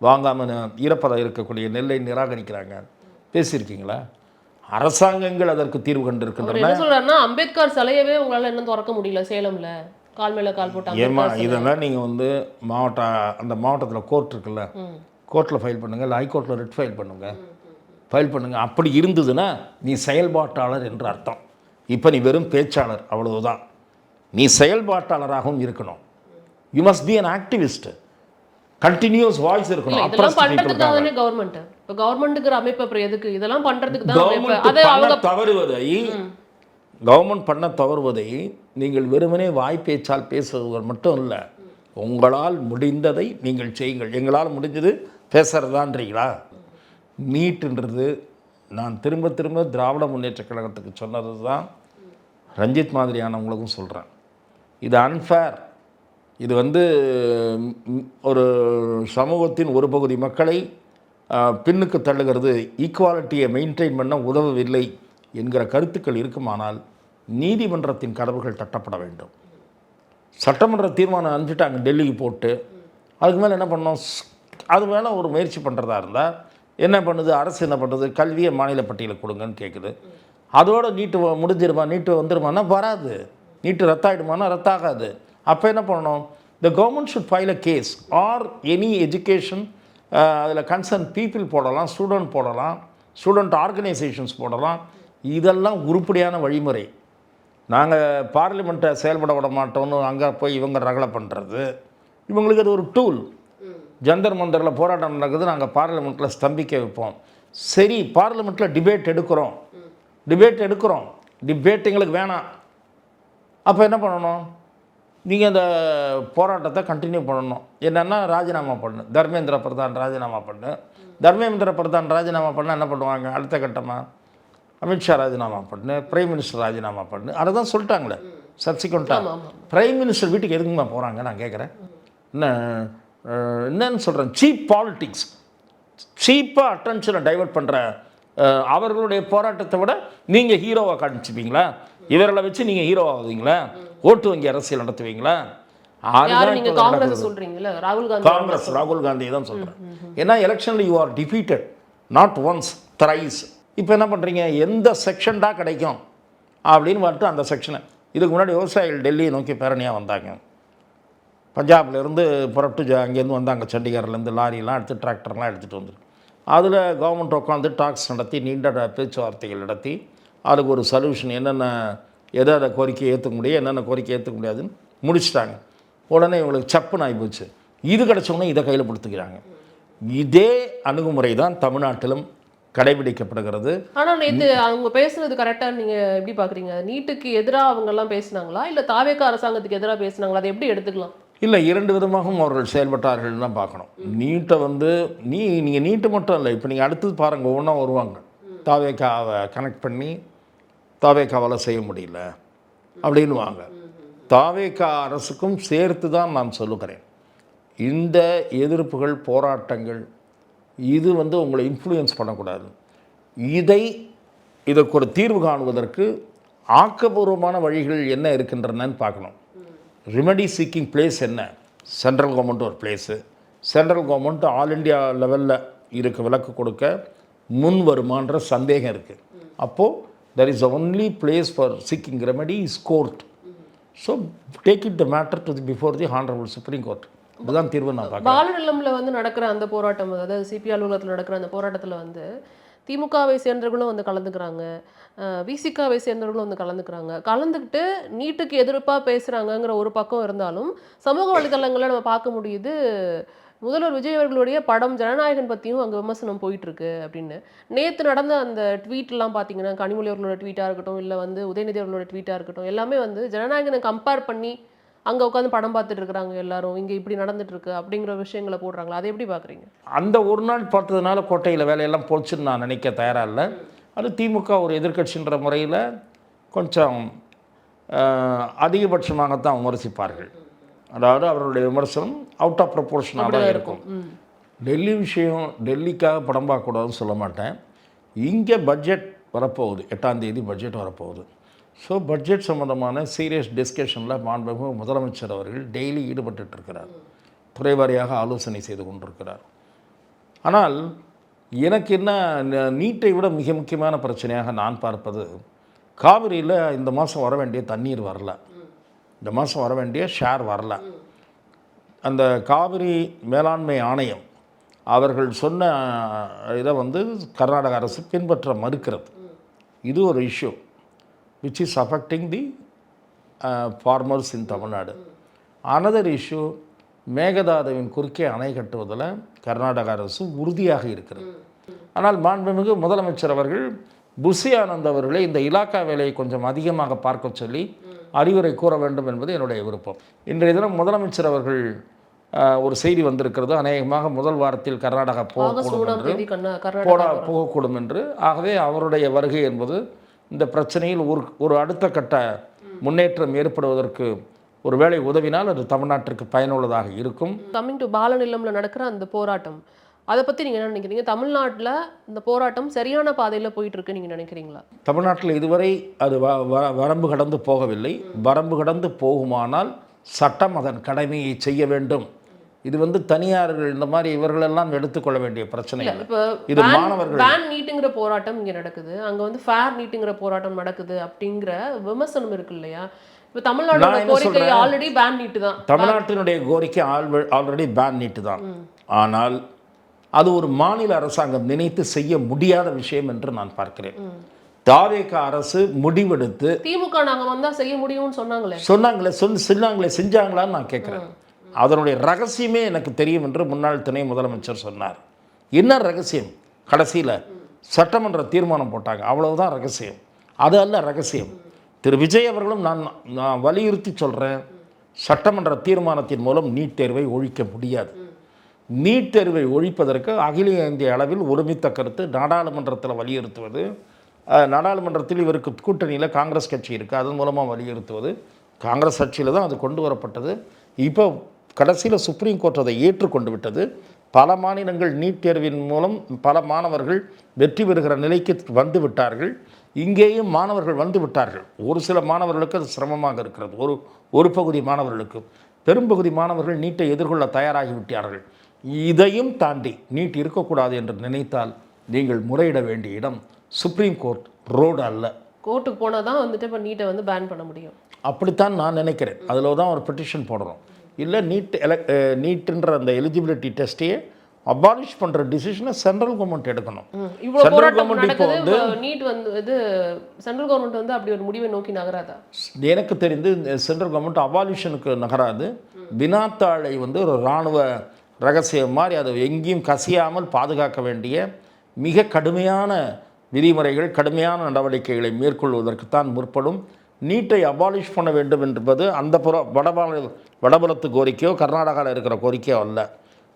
வாங்காமல் ஈரப்பதம் இருக்கக்கூடிய நெல்லை நிராகரிக்கிறாங்க, பேசியிருக்கீங்களா? அரசாங்கங்கள் அதற்கு தீர்வு கண்டிருக்கின்றன. என்ன சொல்றாருன்னா, அம்பேத்கர் சிலையவே உங்களால் இன்னும் திறக்க முடியல சேலம்ல, கால் மேல கால் போட்டாங்க. ஏமா இதெல்லாம் நீங்கள் வந்து அந்த மாவட்டத்தில் கோர்ட் இருக்குல்ல, கோர்ட்டில் ஃபைல் பண்ணுங்கள், இல்லை ஹைகோர்ட்டில் ரிட் ஃபைல் பண்ணுங்கள். அப்படி இருந்ததுன்னா நீ செயல்பாட்டாளர் என்று அர்த்தம். இப்போ நீ வெறும் பேச்சாளர், அவ்வளவுதான். நீ செயல்பாட்டாளராகவும் இருக்கணும். You must be an activist. Continuous voice இருக்கணும். இதெல்லாம் பண்றதுக்கு தானே கவர்மெண்ட். இப்போ கவர்மெண்ட்டுக்கு அமைப்பு அப்புறம் எதுக்கு இதெல்லாம் பண்றதுக்கு தான் கவர்மெண்ட் பண்ண தவறுவதை நீங்கள் வெறுமனே வாய் பேச்சால் பேசுவது மட்டும் இல்லை, உங்களால் முடிந்ததை நீங்கள் செய்யுங்கள். எங்களால் முடிஞ்சது பேசுறதான்றீங்களா? நீட்டுன்றது நான் திரும்ப திரும்ப திராவிட முன்னேற்ற கழகத்துக்கு சொன்னது தான் ரஞ்சித் மாதிரியானவங்களுக்கும் சொல்கிறேன். இது அன்ஃபேர். இது வந்து ஒரு சமூகத்தின் ஒரு பகுதி மக்களை பின்னுக்கு தள்ளுகிறது, ஈக்குவாலிட்டியை மெயின்டைன் பண்ண உதவவில்லை என்கிற கருத்துக்கள் இருக்குமானால் நீதிமன்றத்தின் கதவுகள் தட்டப்பட வேண்டும். சட்டமன்ற தீர்மானம் அனுப்பிச்சிட்டாங்க டெல்லிக்கு போட்டு, அதுக்கு மேலே என்ன பண்ணோம்? அது மேலே ஒரு முயற்சி பண்ணுறதா இருந்தால் என்ன பண்ணுது அரசு? என்ன பண்ணுறது? கல்வியை மாநில பட்டியலுக்கு கொடுங்கன்னு கேட்குது. அதோட நீட்டு முடிஞ்சிருமா, நீட்டு வந்துடுமானா வராது, நீட்டு ரத்தாயிடுமானா ரத்தாகாது. அப்போ என்ன பண்ணணும்? The government should file a case or any education, அதில் கன்சர்ன் பீப்புள் போடலாம், ஸ்டூடெண்ட் போடலாம், ஸ்டூடெண்ட் ஆர்கனைசேஷன்ஸ் போடலாம். இதெல்லாம் உருப்படியான வழிமுறை. நாங்கள் பார்லிமெண்ட்டை செயல்பட விட மாட்டோம்னு அங்கே போய் இவங்க ரகலை பண்ணுறது, இவங்களுக்கு அது ஒரு டூல். ஜந்தர் மந்தரில் போராட்டம் நடக்குது, நாங்கள் பார்லிமெண்ட்டில் ஸ்தம்பிக்க வைப்போம். சரி, பார்லிமெண்ட்டில் டிபேட் எடுக்கிறோம், டிபேட் எங்களுக்கு வேணாம். அப்போ என்ன பண்ணணும்? நீங்கள் அந்த போராட்டத்தை கண்டினியூ பண்ணணும். என்னென்னா ராஜினாமா பண்ணு, தர்மேந்திர பிரதான் ராஜினாமா பண்ணு. தர்மேந்திர பிரதான் ராஜினாமா பண்ணால் என்ன பண்ணுவாங்க? அடுத்த கட்டமாக அமித்ஷா ராஜினாமா பண்ணு, பிரைம் மினிஸ்டர் ராஜினாமா பண்ணு. அதை தான் சொல்லிட்டாங்களே சப்சிக்வெண்ட்டாக. பிரைம் மினிஸ்டர் வீட்டுக்கு எதுக்குமா போகிறாங்க நான் கேட்குறேன். என்னன்னு சொல்கிறேன், சீப் பாலிட்டிக்ஸ், சீப்பாக அட்டென்ஷனை டைவெர்ட் பண்ணுற அவர்களுடைய போராட்டத்தை விட நீங்கள் ஹீரோவாக காமிச்சுப்பீங்களா? இவர்களை வச்சு நீங்கள் ஹீரோவாகுவீங்களா? ஓட்டு வங்கி அரசியல் நடத்துவீங்களா? ராகுல் காந்தியை தான் சொல்கிறேன். ஏன்னா எலெக்ஷனில் you are defeated not once thrice. இப்போ என்ன பண்ணுறீங்க? எந்த செக்ஷன் தான் கிடைக்கும் அப்படின்னு பார்த்து அந்த செக்ஷனை. இதுக்கு முன்னாடி விவசாயிகள் டெல்லியை நோக்கி பேரணியாக வந்தாங்க. பஞ்சாப்லேருந்து புறப்பட்டு அங்கேருந்து வந்தாங்க, சண்டிகர்லேருந்து லாரியெலாம் எடுத்து டிராக்டர்லாம் எடுத்துகிட்டு வந்துருக்கு. அதில் கவர்மெண்ட் உட்காந்து டாக்ஸ் நடத்தி நீண்ட பேச்சுவார்த்தைகள் நடத்தி அதுக்கு ஒரு சொல்யூஷன், என்னென்ன எதை கோரிக்கை ஏற்றுக்க முடியும், என்னென்ன கோரிக்கை ஏற்றுக்க முடியாதுன்னு முடிச்சிட்டாங்க. உடனே இவங்களுக்கு சப்புன்னு ஆகி போச்சு. இது கிடச்சோன்னே இதை கையில் கொடுத்துக்கிறாங்க. இதே அணுகுமுறை தான் தமிழ்நாட்டிலும் கடைபிடிக்கப்படுகிறது. ஆனால் நேற்று அவங்க பேசுனது கரெக்டாக நீங்கள் எப்படி பார்க்குறீங்க? நீட்டுக்கு எதிராக அவங்கெல்லாம் பேசினாங்களா, இல்லை தாவேக்கா அரசாங்கத்துக்கு எதிராக பேசினாங்களா? அதை எப்படி எடுத்துக்கலாம்? இல்லை, இரண்டு விதமாகவும் அவர்கள் செயல்பட்டார்கள் தான் பார்க்கணும். நீட்டை வந்து நீங்கள் நீட்டு மட்டும் இல்லை, இப்போ நீங்கள் அடுத்தது பாருங்கள், ஒவ்வொன்றா வருவாங்க. தாவேக்காவை கனெக்ட் பண்ணி தாவேக்காவால் செய்ய முடியல அப்படின்வாங்க. தாவேக்கா அரசுக்கும் சேர்த்து தான் நான் சொல்லுகிறேன், இந்த எதிர்ப்புகள் போராட்டங்கள் இது வந்து உங்களை இன்ஃப்ளூயன்ஸ் பண்ணக்கூடாது. இதற்கு ஒரு தீர்வு காணுவதற்கு ஆக்கப்பூர்வமான வழிகள் என்ன இருக்கின்றனன்னு பார்க்கணும். ரெமெடி சீக்கிங் பிளேஸ் என்ன? சென்ட்ரல் கவர்மெண்ட் ஒரு place. Central government all India லெவலில் இருக்க விலக்கு கொடுக்க முன் வருமான்ற சந்தேகம் இருக்குது. அப்போது there is only place for seeking remedy is court. So take it the matter to the before the honourable supreme court. இதுதான் தீர்வு நான் பார்க்குறேன். பாலநிலமில் வந்து நடக்கிற அந்த போராட்டம், அதாவது சிபி அலுவலகத்தில் நடக்கிற அந்த போராட்டத்தில் வந்து திமுகவை சேர்ந்தவர்களும் வந்து கலந்துக்கிறாங்க, விசிகாவை சேர்ந்தவர்களும் வந்து கலந்துக்கிட்டு நீட்டுக்கு எதிர்ப்பாக பேசுகிறாங்கங்கிற ஒரு பக்கம் இருந்தாலும் சமூக வலைதளங்களில் நம்ம பார்க்க முடியுது முதல்வர் விஜய் அவர்களுடைய படம் ஜனநாயகன் பற்றியும் அங்கே விமர்சனம் போயிட்டுருக்கு அப்படின்னு. நேற்று நடந்த அந்த ட்வீட்லாம் பார்த்தீங்கன்னா, கனிமொழி அவர்களோட ட்வீட்டாக இருக்கட்டும், இல்லை வந்து உதயநிதி அவர்களோட ட்வீட்டாக இருக்கட்டும், எல்லாமே வந்து ஜனநாயகனை கம்பேர் பண்ணி அங்கே உட்காந்து படம் பார்த்துட்டு இருக்கிறாங்க எல்லாரும், இங்கே இப்படி நடந்துட்டு இருக்கு அப்படிங்கிற விஷயங்களை போடுறாங்களா, அதை எப்படி பார்க்குறீங்க? அந்த ஒரு நாள் பார்த்ததுனால கோட்டையில் வேலையெல்லாம் போச்சுன்னு நான் நினைக்க தயாராக இல்லை. அது திமுக ஒரு எதிர்க்கட்சின்ற முறையில் கொஞ்சம் அதிகபட்சமாகத்தான் விமர்சிப்பார்கள். அதாவது அவருடைய விமர்சனம் அவுட் ஆஃப் ப்ரொபோர்ஷனாக தான் இருக்கும். டெல்லி விஷயம், டெல்லிக்காக படம் பார்க்கக்கூடாதுன்னு சொல்ல மாட்டேன். இங்கே பட்ஜெட் வரப்போகுது, 8ஆம் தேதி பட்ஜெட் வரப்போகுது. ஸோ பட்ஜெட் சம்மந்தமான சீரியஸ் டிஸ்கஷனில் மாண்புமிகு முதலமைச்சர் அவர்கள் டெய்லி ஈடுபட்டுருக்கிறார். துறை வாரியாக ஆலோசனை செய்து கொண்டிருக்கிறார். ஆனால் எனக்கு என்ன, நீட்டை விட மிக முக்கியமான பிரச்சனையாக நான் பார்ப்பது, காவிரியில் இந்த மாதம் வர வேண்டிய தண்ணீர் வரல, இந்த மாதம் வர வேண்டிய ஷேர் வரல. அந்த காவிரி மேலாண்மை ஆணையம் அவர்கள் சொன்ன இதை வந்து கர்நாடக அரசு பின்பற்ற மறுக்கிறது. இது ஒரு issue which is affecting the farmers in Tamil Nadu. Another issue, மேகதாதுவின் குறுக்கே அணை கட்டுவதில் கர்நாடக அரசு உறுதியாக இருக்கிறது. ஆனால் மாண்புமிகு முதலமைச்சர் அவர்கள் புஷி ஆனந்த் அவர்களை இந்த இலாக்கா வேலையை கொஞ்சம் அதிகமாக பார்க்க சொல்லி அறிவுரை கூற வேண்டும் என்பது என்னுடைய விருப்பம். இன்றைய தினம் முதலமைச்சர் அவர்கள் ஒரு செய்தி வந்திருக்கிறது, அநேகமாக முதல் வாரத்தில் கர்நாடகா போகக்கூடும் என்று. ஆகவே அவருடைய வருகை என்பது இந்த பிரச்சனையில் ஒரு அடுத்த கட்ட முன்னேற்றம் ஏற்படுவதற்கு ஒரு வேளை உதவினால் அது தமிழ்நாட்டிற்கு பயனுள்ளதாக இருக்கும். கம்மிங் டு பாலநிலம்ல நடக்கிற அந்த போராட்டம், அதை பற்றி நீங்கள் என்ன நினைக்கிறீங்க? தமிழ்நாட்டில் இந்த போராட்டம் சரியான பாதையில் போயிட்டு இருக்கு நீங்கள் நினைக்கிறீங்களா? தமிழ்நாட்டில் இதுவரை அது வரம்பு கடந்து போகவில்லை. வரம்பு கடந்து போகுமானால் சட்டம் அதன் கடமையை செய்ய வேண்டும். இது வந்து தனியார்கள் இந்த மாதிரி இவர்களெல்லாம் எடுத்துக்கொள்ள வேண்டிய பிரச்சனை இல்லை. இப்போ இது மாணவர்கள் பேன் நீட்டுங்கிற போராட்டம் இங்கே நடக்குது, அங்கே வந்து ஃபேர் நீட்டுங்கிற போராட்டம் நடக்குது அப்படிங்கிற விமர்சனம் இருக்கு இல்லையா? இப்போ தமிழ்நாட்டோட கோரிக்கை ஆல்ரெடி பேன் நீட்டு தான். தமிழ்நாட்டினுடைய கோரிக்கை ஆல்ரெடி பேன் நீட்டு தான். ஆனால் அது ஒரு மாநில அரசாங்கம் நினைத்து செய்ய முடியாத விஷயம் என்று நான் பார்க்கிறேன். தாவேக அரசு முடிவெடுத்து திமுக நாங்க வந்தா செய்ய முடியும்னு சொன்னாங்களே, செஞ்சாங்களான்னு நான் கேட்குறேன். அதனுடைய ரகசியமே எனக்கு தெரியும் என்று முன்னாள் துணை முதலமைச்சர் சொன்னார். என்ன ரகசியம்? கடைசியில் சட்டமன்ற தீர்மானம் போட்டாங்க, அவ்வளவுதான் ரகசியம். அது அல்ல ரகசியம். திரு விஜய் அவர்களும் நான் வலியுறுத்தி சொல்கிறேன், சட்டமன்ற தீர்மானத்தின் மூலம் நீட் தேர்வை ஒழிக்க முடியாது. நீட் தேர்வை ஒழிப்பதற்கு அகில இந்திய அளவில் ஒருமித்த கருத்து நாடாளுமன்றத்தில் வலியுறுத்துவது, நாடாளுமன்றத்தில் இவருக்கு கூட்டணியில் காங்கிரஸ் கட்சி இருக்குது, அதன் மூலமாக வலியுறுத்துவது, காங்கிரஸ் கட்சியில் தான் அது கொண்டு வரப்பட்டது. இப்போ கடைசியில் சுப்ரீம் கோர்ட் அதை ஏற்றுக்கொண்டு விட்டது. பல மாநிலங்கள் நீட் தேர்வின் மூலம் பல மாணவர்கள் வெற்றி பெறுகிற நிலைக்கு வந்து விட்டார்கள். இங்கேயும் மாணவர்கள் வந்து விட்டார்கள். ஒரு சில மாணவர்களுக்கு அது சிரமமாக இருக்கிறது. ஒரு பகுதி மாணவர்களுக்கு, பெரும்பகுதி மாணவர்கள் நீட்டை எதிர்கொள்ள தயாராகி விட்டார்கள். இதையும் தாண்டி நீட் இருக்கக்கூடாது என்று நினைத்தால் நீங்கள் முறையிட வேண்டிய இடம் சுப்ரீம் கோர்ட், ரோடு அல்ல. கோர்ட்டுக்கு போனால் தான் வந்துட்டு இப்போ நீட்டை வந்து பேன் பண்ண முடியும். அப்படித்தான் நான் நினைக்கிறேன். அதில் தான் ஒரு பெட்டிஷன் போடுறோம். இல்லை நீட்டுன்ற அந்த எலிஜிபிலிட்டி டெஸ்ட்டையே அபாலிஷ் பண்ணுற டிசிஷனை சென்ட்ரல் கவர்மெண்ட் எடுக்கணும். சென்ட்ரல் கவர்மெண்ட் இப்போ வந்து நீட் வந்து இது சென்ட்ரல் கவர்மெண்ட் வந்து அப்படி ஒரு முடிவை நோக்கி நகராதா? எனக்கு தெரிந்து சென்ட்ரல் கவர்மெண்ட் அபாலிஷனுக்கு நகராது. வினாத்தாளை வந்து ஒரு இராணுவ ரகசியம் மாதிரி அதை எங்கேயும் கசியாமல் பாதுகாக்க வேண்டிய மிக கடுமையான விதிமுறைகள், கடுமையான நடவடிக்கைகளை மேற்கொள்வதற்குத்தான் முற்படும். நீட்டை அபாலிஷ் பண்ண வேண்டும் என்பது அந்த வடபுலத்து கோரிக்கையோ கர்நாடகாவில் இருக்கிற கோரிக்கையோ அல்ல.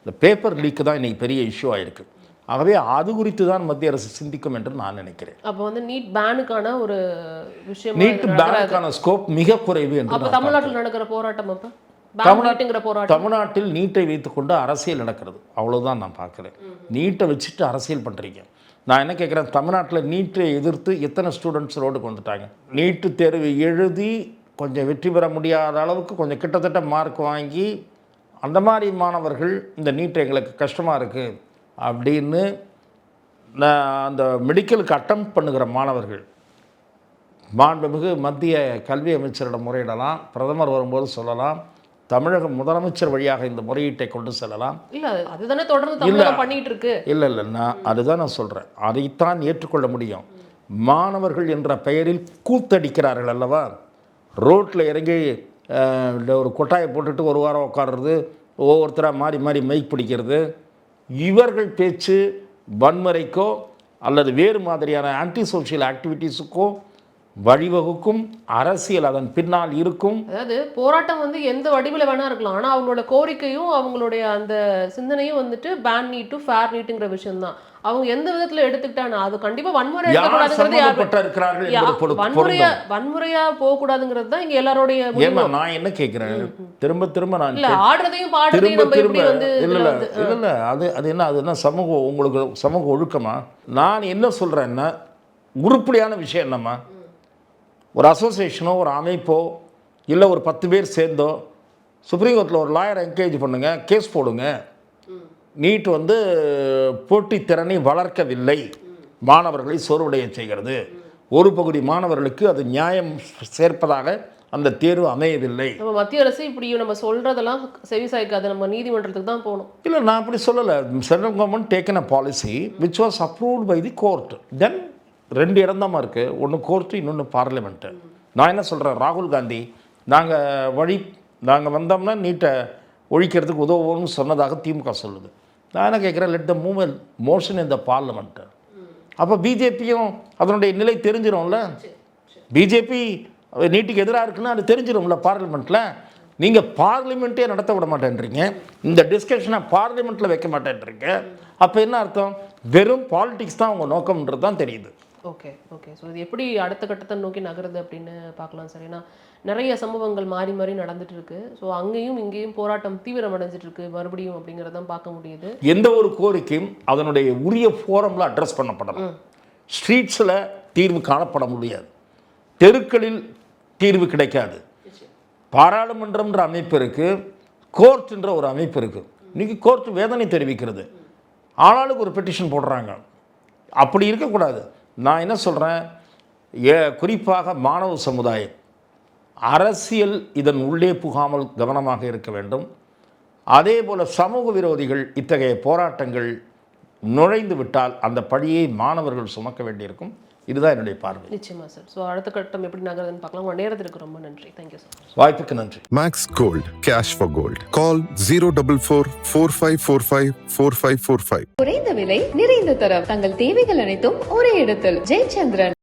இந்த பேப்பர் லீக்கு தான் இன்றைக்கி பெரிய இஷ்யூ ஆகிருக்கு. ஆகவே அது குறித்து தான் மத்திய அரசு சிந்திக்கும் என்று நான் நினைக்கிறேன். அப்போ வந்து நீட் பேனுக்கான ஒரு விஷயம், நீட் பேனுக்கான ஸ்கோப் மிக குறைவு என்று. தமிழ்நாட்டில் நடக்கிற போராட்டம் அப்போ தமிழ்நாட்டில் நீட்டை வைத்துக்கொண்டு அரசியல் நடக்கிறது, அவ்வளோதான் நான் பார்க்குறேன். நீட்டை வச்சுட்டு அரசியல் பண்ணுறீங்க. நான் என்ன கேட்குறேன், தமிழ்நாட்டில் நீட்டை எதிர்த்து எத்தனை ஸ்டூடெண்ட்ஸ் ரோடுக்கு வந்துட்டாங்க? நீட்டு தேர்வு எழுதி கொஞ்சம் வெற்றி பெற முடியாத அளவுக்கு கொஞ்சம் கிட்டத்தட்ட மார்க் வாங்கி அந்த மாதிரி மாணவர்கள் இந்த நீட்டை எங்களுக்கு கஷ்டமாக இருக்குது அப்படின்னு அந்த மெடிக்கலுக்கு அட்டம் பண்ணுகிற மாணவர்கள் மாண்புமிகு மத்திய கல்வி அமைச்சரிடம் முறையிடலாம், பிரதமர் வரும்போது சொல்லலாம், தமிழக முதலமைச்சர் வழியாக இந்த முறையீட்டை கொண்டு செல்லலாம். இல்லை அதுதானே தொடர்ந்து தமிழகம் பண்ணிட்டு இருக்கு. இல்லை அதுதான் நான் சொல்கிறேன். அதைத்தான் ஏற்றுக்கொள்ள முடியும். மாணவர்கள் என்ற பெயரில் கூத்தடிக்கிறார்கள் அல்லவா? ரோட்டில் இறங்கி ஒரு கொட்டாயை போட்டுட்டு ஒரு வாரம் உட்காடுறது, ஒவ்வொருத்தராக மாறி மாறி மைக் பிடிக்கிறது, இவர்கள் பேச்சு வன்முறைக்கோ அல்லது வேறு மாதிரியான ஆன்டி சோஷியல் ஆக்டிவிட்டீஸுக்கோ வழிவகுக்கும். அரசியல் அதன் பின்னால் இருக்கும். அதாவது போராட்டம் வந்து எந்த வடிவில் வேணா இருக்கலாம், ஆனால் அவங்களோட கோரிக்கையும் அவங்களுடைய அந்த சிந்தனையும் வந்துட்டு பேன் நீட் டு ஃபேர் நீட்டுங்கிற விஷயம் தான். அவங்க எந்த விதத்தில் எடுத்துக்கிட்டானா அது கண்டிப்பாக வன்முறை வன்முறையா போகக்கூடாதுங்கிறது தான் இங்கே எல்லாரோடைய. நான் என்ன கேட்குறேன், திரும்ப திரும்ப நான் ஆடுறதையும் பாடுறதையும் நம்ம எப்படி வந்து இல்லை அது என்ன சமூகம், உங்களுக்கு சமூக ஒழுக்கமா? நான் என்ன சொல்கிறேன்னா, உருப்படியான விஷயம் என்னம்மா, ஒரு அசோசியேஷனோ ஒரு அமைப்போ இல்லை ஒரு 10 பேர் சேர்ந்தோ சுப்ரீம் கோர்ட்டில் ஒரு லாயரை என்கரேஜ் பண்ணுங்க, கேஸ் போடுங்க. நீட் வந்து போட்டித்திறனை வளர்க்கவில்லை, மாணவர்களை சோர்வடைய செய்கிறது, ஒரு பகுதி மாணவர்களுக்கு அது நியாயம் சேர்ப்பதாக அந்த தேர்வு அமையவில்லை. நம்ம மத்திய அரசு இப்படி நம்ம சொல்கிறதெல்லாம் செவி சாய்க்காது, நம்ம நீதிமன்றத்துக்கு தான் போகணும். இல்லை, நான் அப்படி சொல்லலை. Central government taken a policy which was approved by the court. Then 2 இடம்தான் இருக்குது, ஒன்று கோர்ட்டு, இன்னொன்று பார்லிமெண்ட்டு. நான் என்ன சொல்கிறேன், ராகுல் காந்தி நாங்கள் வந்தோம்னா நீட்டை ஒழிக்கிறதுக்கு உதவுவோம்னு சொன்னதாக திமுக சொல்லுது. நான் என்ன கேட்குறேன், லெட் த மூவ்மெண்ட் மோஷன் இந்த பார்லிமெண்ட்டு. அப்போ பிஜேபியும் அதனுடைய நிலை தெரிஞ்சிடும்ல. பிஜேபி நீட்டுக்கு எதிராக இருக்குன்னா அது தெரிஞ்சிடும்ல பார்லிமெண்ட்டில். நீங்கள் பார்லிமெண்ட்டே நடத்த விட மாட்டேன்றீங்க, இந்த டிஸ்கஷனை பார்லிமெண்ட்டில் வைக்க மாட்டேன்றீங்க. அப்போ என்ன அர்த்தம், வெறும் பாலிடிக்ஸ் தான் உங்கள் நோக்கம்ன்றது தான் தெரியுது. ஓகே. ஸோ இது எப்படி அடுத்த கட்டத்தை நோக்கி நகருது அப்படின்னு பார்க்கலாம் சார். ஏன்னா நிறைய சம்பவங்கள் மாறி மாறி நடந்துட்டு இருக்கு. ஸோ அங்கேயும் இங்கேயும் போராட்டம் தீவிரமடைஞ்சிட்டு இருக்கு மறுபடியும் அப்படிங்கிறதான் பார்க்க முடியுது. எந்த ஒரு கோரிக்கையும் அதனுடைய உரிய ஃபோரமில் அட்ரஸ் பண்ணப்படணும். ஸ்ட்ரீட்ஸில் தீர்வு காணப்பட முடியாது, தெருக்களில் தீர்வு கிடைக்காது. பாராளுமன்றம்ன்ற அமைப்பு இருக்குது, கோர்ட்டுன்ற ஒரு அமைப்பு இருக்குது. இன்றைக்கி கோர்ட் வேதனை தெரிவிக்கிறது, ஆளாளுக்கு ஒரு பெட்டிஷன் போடுறாங்க. அப்படி இருக்கக்கூடாது. நான் என்ன சொல்கிறேன், குறிப்பாக மாணவ சமுதாயம் அரசியல் இதன் உள்ளே புகாமல் கவனமாக இருக்க வேண்டும். அதே போல் சமூக விரோதிகள் இத்தகைய போராட்டங்கள் நுழைந்து விட்டால் அந்த பழியை மாணவர்கள் சுமக்க வேண்டியிருக்கும். இதுதான் என்னுடைய பார்வை. நிச்சயமா சார். ஸோ அடுத்த கட்டம் எப்படி நகருதுன்னு பார்க்கலாம். உங்கள் நேரத்திற்கு ரொம்ப நன்றி. Thank you sir. வாய்ப்புக்கு நன்றி. Max Gold, cash for gold. Call 044-4545-4545. குறைந்த விலை நிறைந்த தரம், தங்கள் தேவைகள் அனைத்தும் ஒரே இடத்தில். ஜெயச்சந்திரன்.